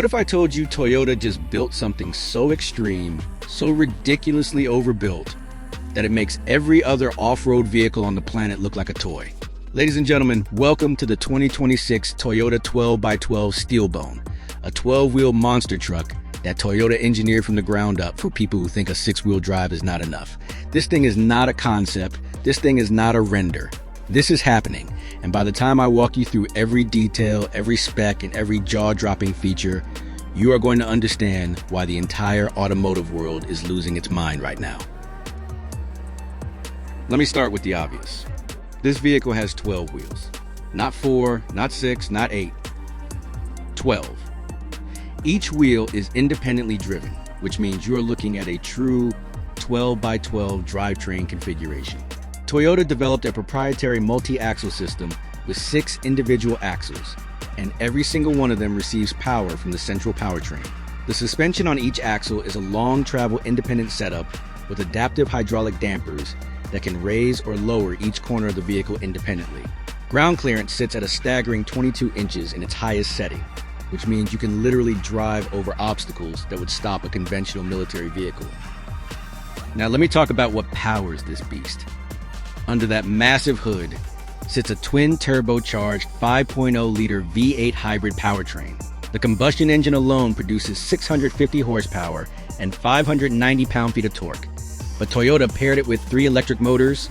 What if I told you Toyota just built something so extreme, so ridiculously overbuilt, that it makes every other off-road vehicle on the planet look like a toy? Ladies and gentlemen, welcome to the 2026 Toyota 12x12 STEELBONE, a 12-wheel monster truck that Toyota engineered from the ground up for people who think a 6-wheel drive is not enough. This thing is not a concept. This thing is not a render. This is happening. And by the time I walk you through every detail, every spec, and every jaw-dropping feature, you are going to understand why the entire automotive world is losing its mind right now. Let me start with the obvious. This vehicle has 12 wheels. Not 4, not 6, not 8. 12. Each wheel is independently driven, which means you're looking at a true 12x12 drivetrain configuration. Toyota developed a proprietary multi-axle system with 6 individual axles, and every single one of them receives power from the central powertrain. The suspension on each axle is a long travel independent setup with adaptive hydraulic dampers that can raise or lower each corner of the vehicle independently. Ground clearance sits at a staggering 22 inches in its highest setting, which means you can literally drive over obstacles that would stop a conventional military vehicle. Now let me talk about what powers this beast. Under that massive hood sits a twin turbocharged 5.0-liter V8 hybrid powertrain. The combustion engine alone produces 650 horsepower and 590 pound-feet of torque. But Toyota paired it with 3 electric motors,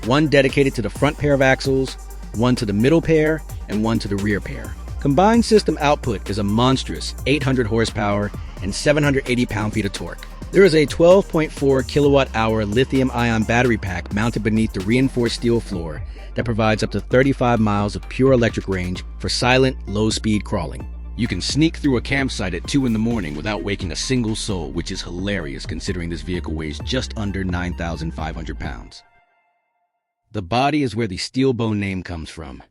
one dedicated to the front pair of axles, one to the middle pair, and one to the rear pair. Combined system output is a monstrous 800 horsepower and 780 pound-feet of torque. There is a 12.4 kilowatt-hour lithium-ion battery pack mounted beneath the reinforced steel floor that provides up to 35 miles of pure electric range for silent, low-speed crawling. You can sneak through a campsite at 2 in the morning without waking a single soul, which is hilarious considering this vehicle weighs just under 9,500 pounds. The body is where the STEELBONE name comes from.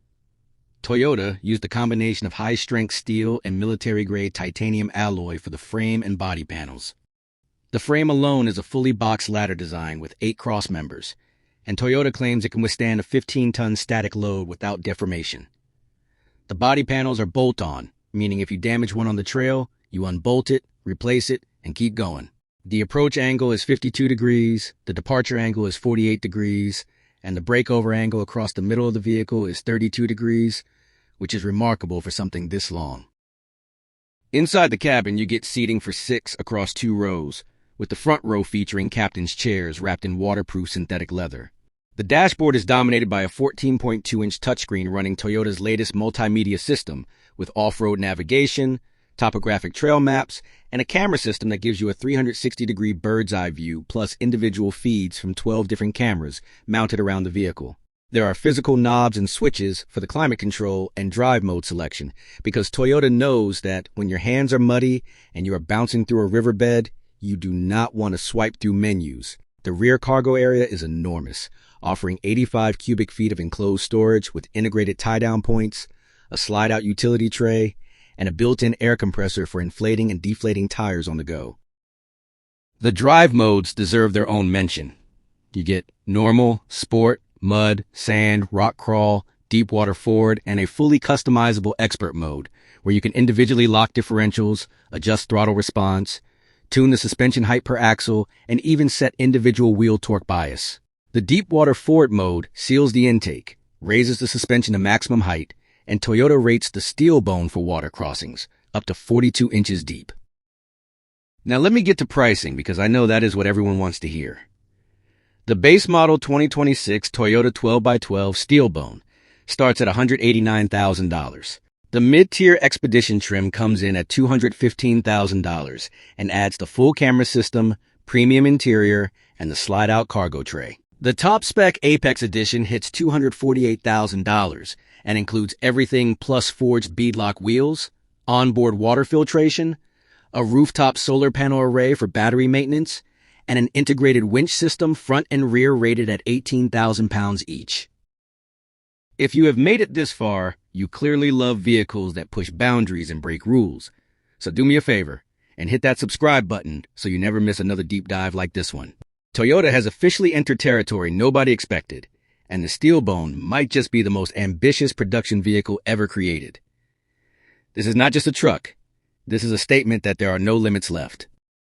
Toyota used a combination of high-strength steel and military-grade titanium alloy for the frame and body panels. The frame alone is a fully boxed ladder design with 8 cross members, and Toyota claims it can withstand a 15-ton static load without deformation. The body panels are bolt-on, meaning if you damage one on the trail, you unbolt it, replace it, and keep going. The approach angle is 52 degrees, the departure angle is 48 degrees, and the breakover angle across the middle of the vehicle is 32 degrees, which is remarkable for something this long. Inside the cabin, you get seating for 6 across 2 rows, with the front row featuring captain's chairs wrapped in waterproof synthetic leather. The dashboard is dominated by a 14.2-inch touchscreen running Toyota's latest multimedia system with off-road navigation, topographic trail maps, and a camera system that gives you a 360-degree bird's-eye view plus individual feeds from 12 different cameras mounted around the vehicle. There are physical knobs and switches for the climate control and drive mode selection because Toyota knows that when your hands are muddy and you are bouncing through a riverbed, you do not want to swipe through menus. The rear cargo area is enormous, offering 85 cubic feet of enclosed storage with integrated tie-down points, a slide-out utility tray, and a built-in air compressor for inflating and deflating tires on the go. The drive modes deserve their own mention. You get normal, sport, mud, sand, rock crawl, deep water forward, and a fully customizable expert mode where you can individually lock differentials, adjust throttle response, tune the suspension height per axle, and even set individual wheel torque bias. The deep water forward mode seals the intake, raises the suspension to maximum height, and Toyota rates the STEELBONE for water crossings, up to 42 inches deep. Now let me get to pricing because I know that is what everyone wants to hear. The base model 2026 Toyota 12x12 STEELBONE starts at $189,000. The mid-tier Expedition trim comes in at $215,000 and adds the full camera system, premium interior, and the slide-out cargo tray. The top-spec Apex Edition hits $248,000 and includes everything plus forged beadlock wheels, onboard water filtration, a rooftop solar panel array for battery maintenance, and an integrated winch system front and rear rated at 18,000 pounds each. If you have made it this far, you clearly love vehicles that push boundaries and break rules. So do me a favor and hit that subscribe button so you never miss another deep dive like this one. Toyota has officially entered territory nobody expected, and the STEELBONE might just be the most ambitious production vehicle ever created. This is not just a truck. This is a statement that there are no limits left.